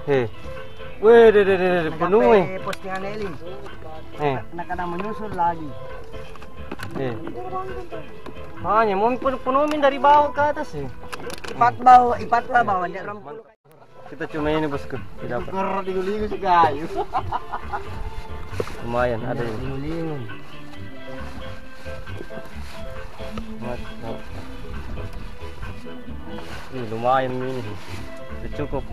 Wih, deh, penuh nih. Postingan Eli. Kadang menyusul lagi. Hanya mau penuhin dari bawah ke atas sih. Ipat lah bawah dia 60. Kita cuma ini bosku, tidak dapat. Gur liu-liu sih gayu. Lumayan ada ini. Liu-liu. Mantap. Ini lumayan ini. Sudah cukup.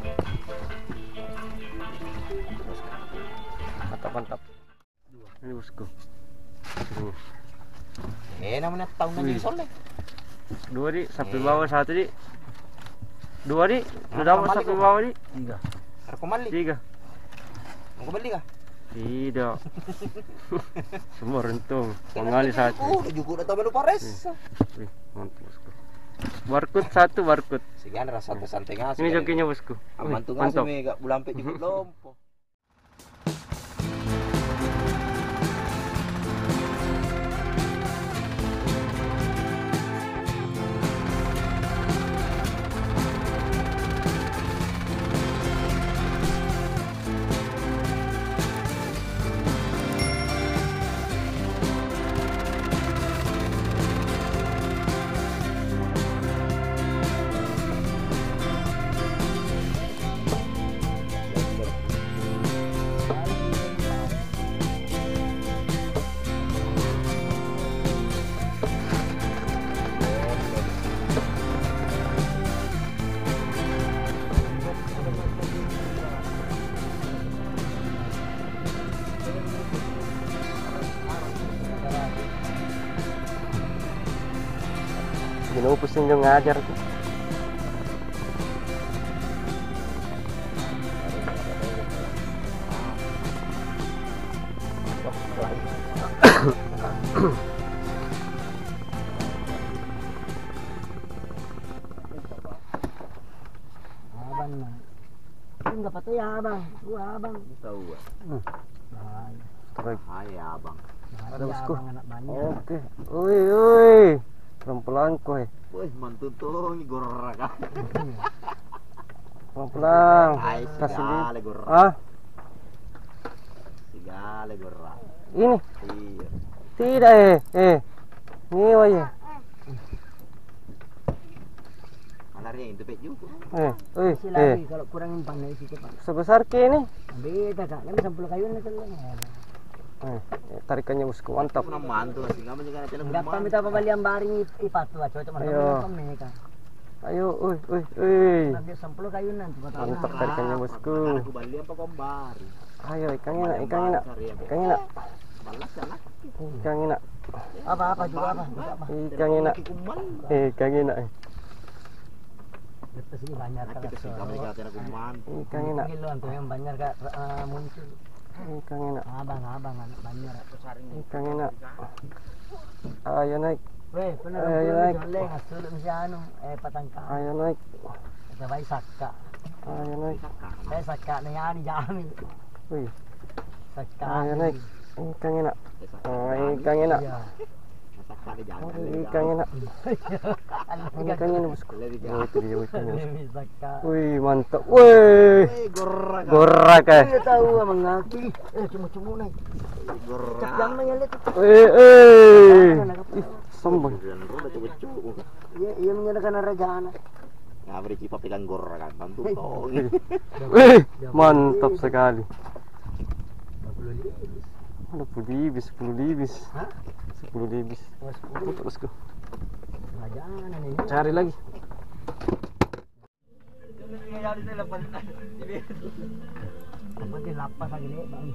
Mantap. Ini bosku. Namanya tahun lagi soleh. 2 di sampai bawah 1 di. 2 di. Sudah dapat sampai bawah di. 3. Aku mali. 3. Mau beli kah? Tidak. Semua rentung. Mengali 1. Juga udah tahu menu pares. Wih, mantap bosku. Barcode 1 barcode. Sekian rasa santai ngasih. Ini jokinya bosku. Mantu ngasih mega bulampe juga lompo. Gino pusing dong ngajar tuh. Abang mah. Enggak patah ya abang. Abang. Tahu. Hai abang. Ada bosku. Anak banyak. Oke. Woi. Pelan-pelan koy. Wih, mantu tuh ini gorrak. Pelan-pelan. Kasih di. Segala gorrak. Ini. Iya. Tidak Ini wajah. Anarnya itu pek juga. Lagi kalau kurang pandai sih Pak. Sebesar ke ini. Beda Kak. Ini 10 kayu nih Tarikannya bosku mantap. Mantu sih enggak menjaga channel. Enggak pamit apa balian baring ipat tuh cocok mereka. Ayo, Nanti 10 kayu nanti mantap tarikannya bosku. Aku bali apa kombar. Ayo ikan enak. Ikan enak. Apa juga apa? Ikan enak. Ikan enak. Betul sini banyak kan. Ikan enak. Kilo antu yang banyak Kak muncul. Ikan enak. Abang anak banyak. Ikan enak. Ayo naik. Weh, benar. Ayo naik. Hasil misalnya patangka. Ayo naik. Sabay sakka. Ayo naik. Saya sakka na yan jami. Wih. Sakka. Ayo naik. Ikan enak. Ikan enak. Ikan enak. Ikan enak bosku. Itu dia ikannya. Wih, mantap. Wih. Gorrak ya. Dia tahu abang ngaki. Cuma naik. Gorrak. Jangan lihat. Sombong. Iya menyatakan rajana. Nggak beri cipa pegang gorrak kan bantu tong. Wih, mantap sekali. 10 libis. 10 libis. Bosku. Cari lagi. Penting lapas lagi nih bang.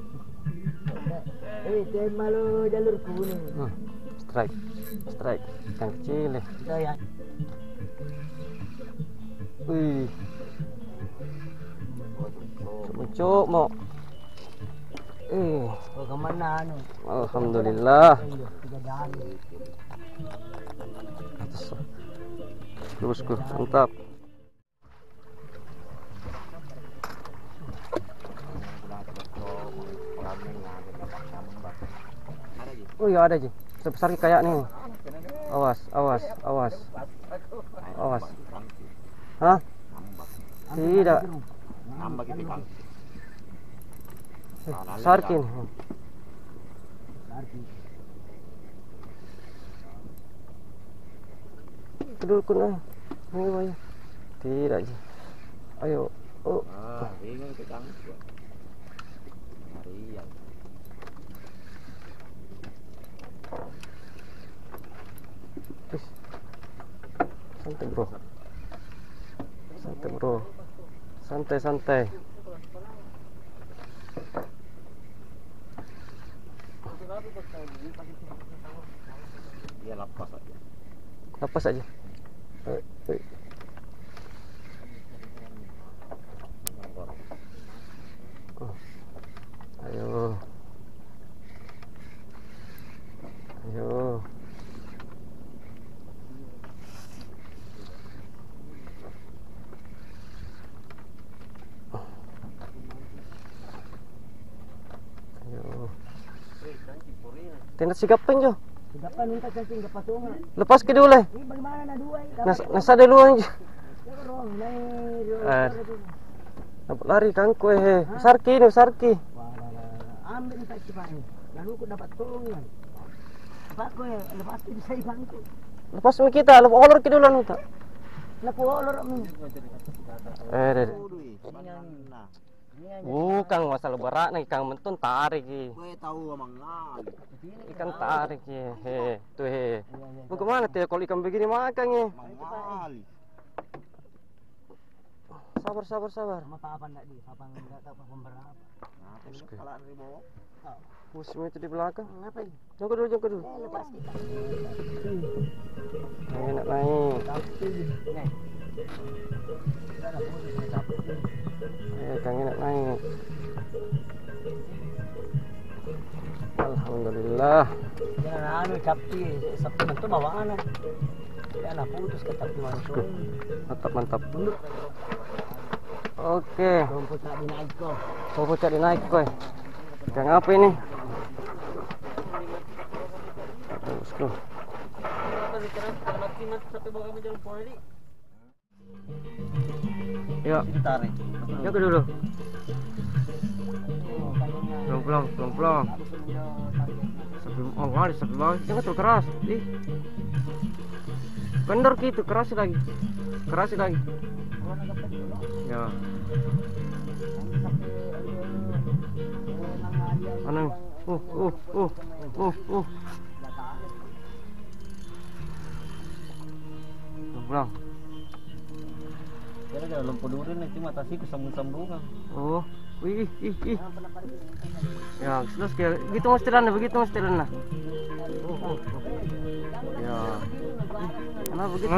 Tema lo jalur kuning. Strike. Ikan kecil ya. Ya. Wih. Cuk mau. Kemana anu? Alhamdulillah. Atas. Bosku, mantap. Oh iya ada Ji. Sebesar kayak nih. Awas. Hah? Tidak. Tambah kita bang. Sarkin. Sarki. Kedulkun ay. Ayo. Tidak je. Ayo. Oh. Bingung kita bang. Harian. Santai bro. Santai bro. Santai. Dia lepas aja. Lepas aja. Ayo. Tindak sigapin jo. Sigapan minta cacing ke patungan. Lepas ke dulu. Ini bagaimana na dua? Nasa dulu aja. Dorong, Dapat lari kangku Sarki ni Sarki. Ambil tak cepat ni. Lalu aku dapat tolongan. Apa ko lepas tu bisa bangku. Lepas kita, lepas olor ke dulu minta. Lepas olor ni. Bukan masalah berat nih, Kang mentun tarik ki. Gue tahu mangal. Ikan tarik ki. Tuh bagaimana tuh kalau ikan begini makan ya? Mangal. Sabar. Sama papan enggak di, papan enggak tahu papan berapa. Nah, terus kalah dari bawah. Musim itu di belakang. Ngapain? Jongkok dulu. Lepas kita. Enak naik. Kang enak naik. Alhamdulillah. Jangan capti, sabtu itu bawaan. Ya anak putus ke tapi langsung. Mantap. Oke. Rumput tak dinaik kok. Rumput tak dinaik kok. Kang apa ini? Bosku. Yuk, Tarik. jongkok dulu. Plong. Sampai bawah. Jangan terlalu keras. Kendor gitu, keras lagi. Ya. Anang. Plong. Kira kalau lempu durin nanti mata sih kesambung-sambungan. Oh. Ih. Ya, terus kayak gitu mesti lana, begitu mesti lana. Ya. Kenapa begitu?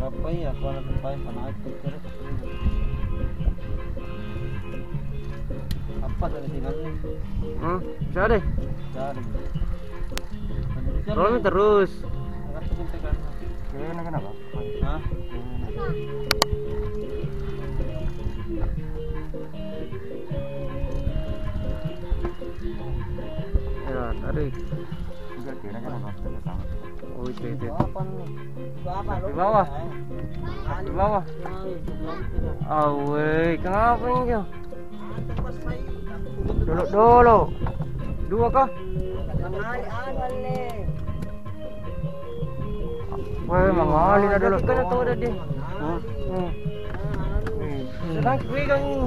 Apa ya? Kalau sampai sana itu kira. Apa tadi tinggalnya? Bisa deh. Cari. Rolling terus. Kenapa? Hah? Ya, tarik. Oh, itu. Di bawah. Awey, kenapa ini kau? Dulu. Dua kah? Weh, mangali na dulu. Kan tahu dah dia. Sedang pegang ini.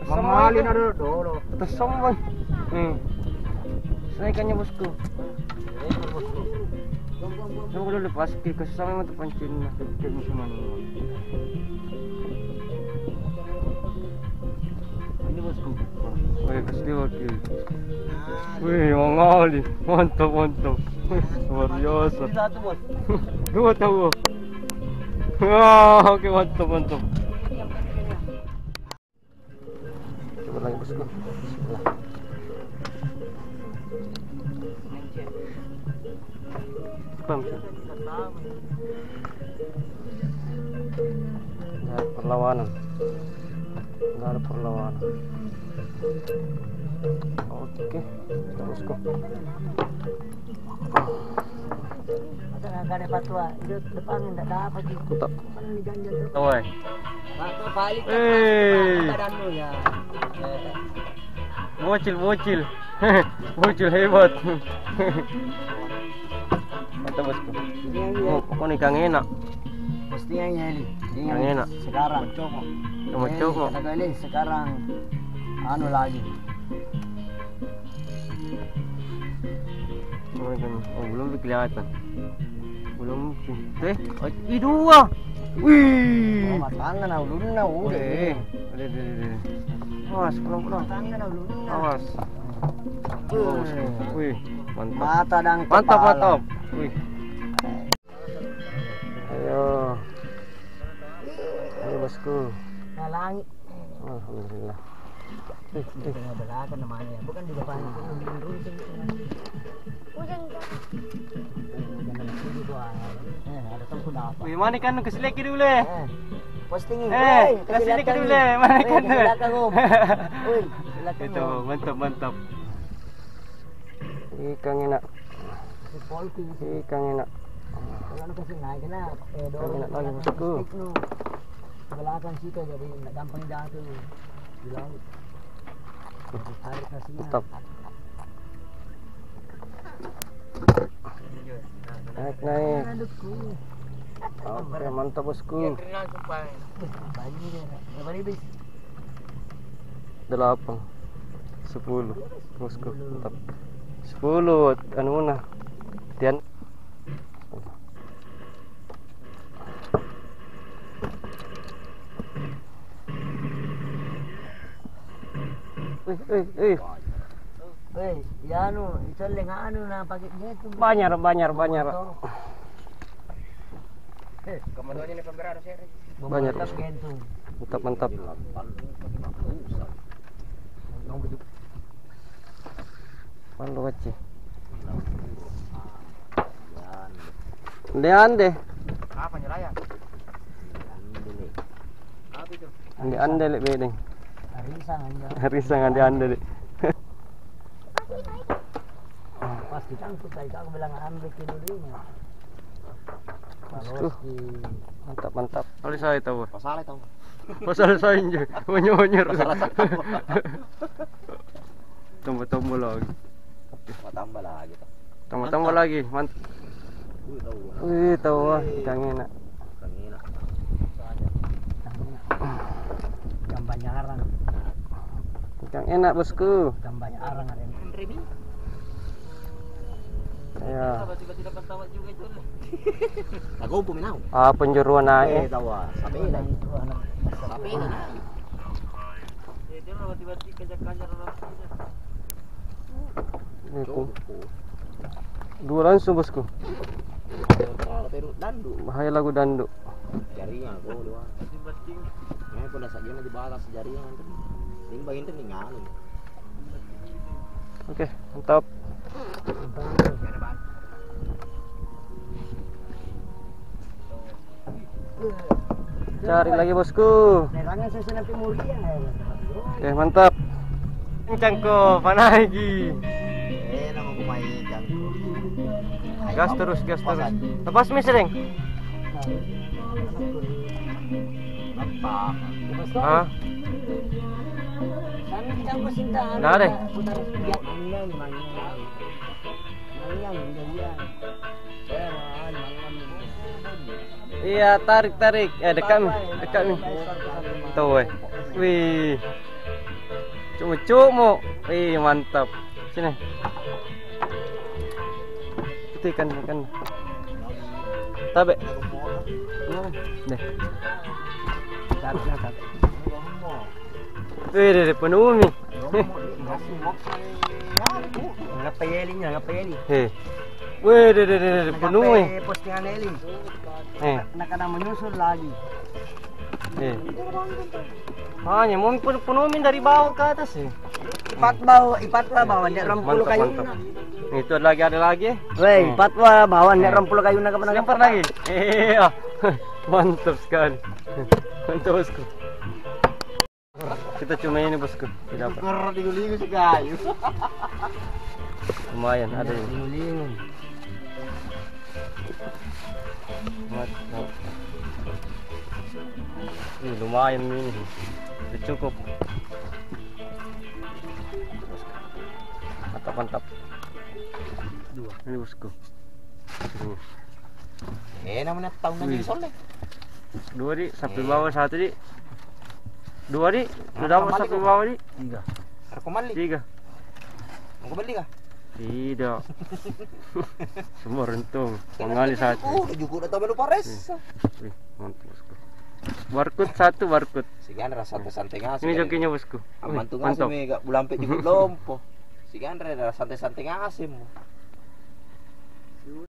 Mangali na dulu. Atas sombong. Senaikannya bosku. Coba dulu lepas ke sama itu pancing na. Pancing semua. Ini bosku. Weh, pasti wakil. Wih, mangali, mantap. Luar biasa. Satu bos. Dua tahu. Wah, oke mantap. Coba lagi bosku. Bismillah. Pam. Nggak ada perlawanan. Oke, bosku. Masa nggak ada patwa, itu depan nggak dapat sih. Mantap. Mana nih ganjil tuh? Oi. Patwa balik kan Hey. badan lu ya. Bocil. Bocil hebat. Mantap bosku. Oh, kok nih kang enak. Mestinya ya ini. Yang enak. Sekarang cokok. Cuma cokok. Kata kali sekarang anu lagi. Oh, belum kelihatan. Belum. Ih, dua. Wih. Oh, matangan na ulun na udah. Udah. Awas, pulang. Matangan na ulun na. Awas. Wih, mantap. Mata dan Mantap. Wih. Ayo. Ayo bosku. Nah, langit. Alhamdulillah. Tengah belakang namanya, bukan di depan. Hujan ada tempat apa? Wih, mana kan keselek dulu. Posting ini. Kasih lagi dulu. Mana kan? Belakang om. Woi, belakang Itu om. mantap. Ikan enak. Si Polki. Ikan enak. Kalau anu kasih naik kena Ikan enak lagi bosku. Belakang situ jadi nggak gampang jatuh di laut. Tarik kasihnya. Mantap. Naik. Adukku. Oke, mantap bosku. Banyak berapa bis? 8 10 bosku, mantap. 10 anu mana? Tian. Weh, ya anu, itu lengah anu na pakai gitu. Banyak. Komandonya ni pemberada saya. Banyak. Gitu. Mantap. Palu kecil. Lian deh. Apa nyelayan? Ande lek bedeng. Arisan aja. Risang ande. Pas dicangkut tadi aku bilang ambil kilo ini. Kalau di Mantap. Oleh saya tahu. Pasal itu. Pasal saya nje. Menyer. Tambah lagi. Tambah lagi tuh. Tambah lagi. Mantap. Wih, tahu ah, ikan enak. Kanina. gambar arang. Ikan enak bosku. Gambar arang ada yang ribi. Ya. Tiba-tiba dapat tawa juga itu. Aku pun minau. Ah, penjuruan naik. Tawa. Sapi Dan itu anak. Sapi na. Dia tiba-tiba kejar-kejar orang sini. Itu. Dua langsung bosku. Pero dandu. Bahaya lagu dandu. Jaringan aku dua. Bating. Nah, pada saat dia di batas jaringan itu. Timbangin itu ninggalin. Oke, mantap. Cari lagi bosku. Nerangnya saya nanti mulia. Oke, mantap. Kencangku, panah lagi. Nama kumaikan. Gas terus. Lepas mis, Deng. Apa? Hah? Sana campur cinta. Nggak ada. Putar biak ini mangnya. Iya, tarik. Dekat nih. Tuh, weh. Wih. Cuma. Wih, mantap. Sini. Itu ikan. Tabe. Deh. Wih, penuh nih. Ngapayeli. Heh. Wih, penuh nih. Postingan Eli. Nak menyusul lagi. Hanya mau penuhin dari bawah ke atas sih. Ipatwa bawa nek 20 kayu. Itu ada lagi. Weh, ipatwa bawa nek 20 kayu nak pernah Lempar lagi. Iya. Mantap sekali. Mantap bosku. Kita cuma ini bosku. Tidak dapat. Gor ligo-ligo si kayu. Lumayan ada ini. Lingon. Mantap. Lumayan ini. Sudah cukup. Mantap mantap. Dua. Ini bosku. Namanya tahun Wih. lagi soleh. Dua di sampai bawah satu di. Dua di. Sudah dapat sampai bawah di. Tiga. Aku mali. Tiga. Mau kembali kah? Tidak. Semua rentung. Mengali satu. Juga udah tahu menu pares. Wih, mantap bosku. Barcode satu barcode. Sigan rasa santai ngasih. Ini jokinya bosku. Wih, Aman tuh mantap. ngasih mega bulampe juga lompo. Sigan rasa santai-santai ngasih.